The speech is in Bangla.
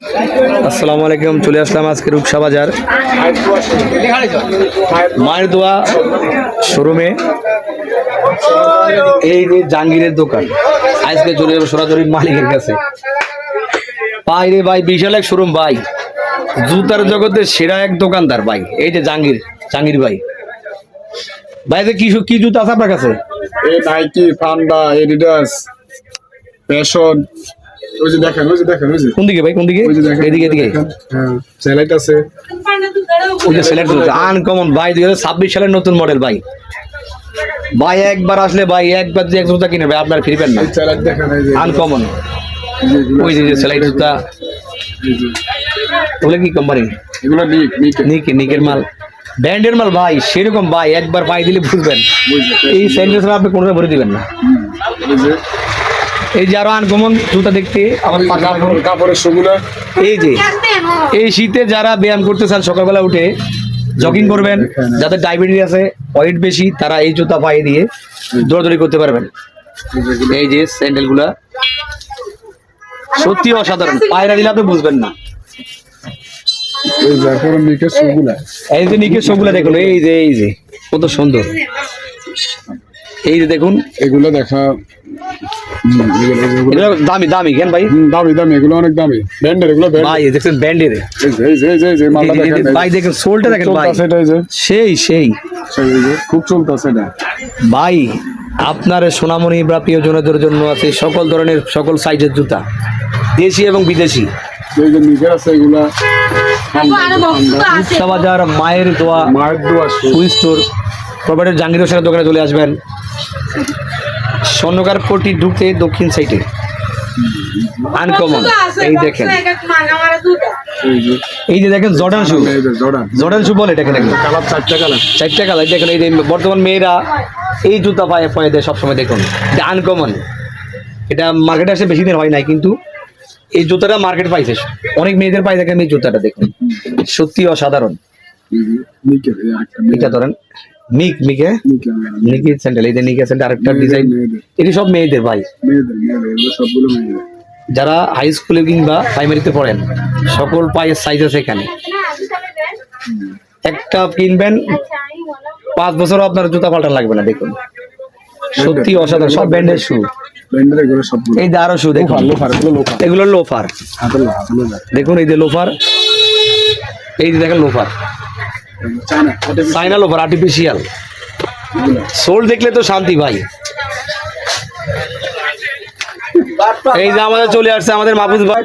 আসসালামু আলাইকুম। চলে আসলাম আজকে রূপসা বাজার মায়ের দোয়া শোরুমে। এই যে জাহাঙ্গীরের দোকান, আজকে চলে যাবো সরাসরি মালিকের কাছে। ভাই রে ভাই, বিশাল এক শোরুম ভাই, জুতার জগতের সেরা এক দোকানদার ভাই। এই যে জাহাঙ্গীর ভাই, ভাই যে কি জুতা আছে আপনার কাছে? এই নাইকি, ফান্ডা, এডিডাস, ফ্যাশন। ওই যে দেখেন কোন দিকে ভাই, কোন দিকে? এদিকে হ্যাঁ, সেলাইট আছে। ওই যে সিলেক্ট করছে আনকমন ভাই, 2026 সালের নতুন মডেল ভাই। ভাই একবার আসলে ভাই, একবার যে এক জুতা কিনে ভাই আপনার ফিরবেন না। সেলাইট দেখেন, এই যে আনকমন যেগুলো ওই যে সেলাইট জুতা, এই যে ওগুলো কি কোম্পানি? এগুলো নিকের মাল, ব্র্যান্ডের মাল ভাই। সেরকম ভাই একবার পাই দিলে বুঝবেন, এই স্যান্ডেলস আপনি কোনোটা ভরে দিবেন না। এই যে এই যে আরো আনকমন জুতা দেখতে আমার কাপড়ের শোগুলো। এই যে এই শীতে যারা ব্যায়াম করতে চান, সকালবেলা উঠে জগিং করবেন, যাদের ডায়াবেটিস আছে, ওয়েট বেশি, তারা এই জুতা পায়ে দিয়ে দৌড়াদৌড়ি করতে পারবেন। এই যে স্যান্ডেল গুলা সত্যি অসাধারণ, পায়রা দিলে আপনি বুঝবেন না। এই যে এখন নিকের শোগুলো, এই যে নিকের সবগুলা দেখুন, এই যে কত সুন্দর। এই যে দেখুন, এগুলো দেখা এগুলো দামি কেন ভাই? দামি, এগুলো অনেক দামি। ব্র্যান্ডের এগুলো, ভাই দেখছেন ব্যান্ডের, এই যে মালটা দেখেন ভাই দেখেন সোলটা দেখেন ভাই, সেটা এই যে সেই এই যে খুব চলতেছে এটা ভাই। আপনার সোনামণি বা প্রিয়জনদের জন্য আছে সকল ধরনের সকল সাইজের জুতা, দেশি এবং বিদেশি। এই যে নিকের আছে এগুলা। রূপসা বাজার মায়ের দোয়া সুই স্টোর, প্রপার্টির জাহাঙ্গীর হোসেনের দোকানে চলে আসবেন। স্বর্ণকার পট্টি ঢুকতে দক্ষিণ সাইডে আনকমন। এই দেখেন, এই যে দেখেন জর্ডান শু বলে এটাকে, দেখেন কালার, চারটা কালার দেখেন। এই যে বর্তমান মেয়েরা এই জুতা পায়ে দেয় সবসময়, দেখুন এটা আনকমন। এটা মার্কেটে আসে বেশি দিন হয় নাই, কিন্তু এই জুতাটা মার্কেট পাইছে, অনেক মেয়েদের পায়ে দেখেন। এই জুতাটা দেখুন, সত্যি অসাধারণ। এটা ধরেন নিকি স্যান্ডেল, এই যে নিকি স্যান্ডেল আরেকটা ডিজাইন, এটি সব মেয়েদের ভাই। সবগুলো মেয়েদের। যারা হাই স্কুলে কিংবা প্রাইমারিতে পড়েন, সকল পায়ের সাইজ আছে এখানে। একটা কিনবেন 5 বছরও আপনার জুতা পাল্টানো লাগবে না। দেখুন সত্যি অসাধারণ, সব ব্র্যান্ডের শু। এই যে আরো শু দেখুন, এগুলো লোফার। দেখুন এই যে লোফার, এই যে দেখেন loafer, China loafer, artificial. Sole দেখলে তো শান্তি ভাই। এই যে আমাদের চলে আসছে আমাদের মাহফুজ ভাই।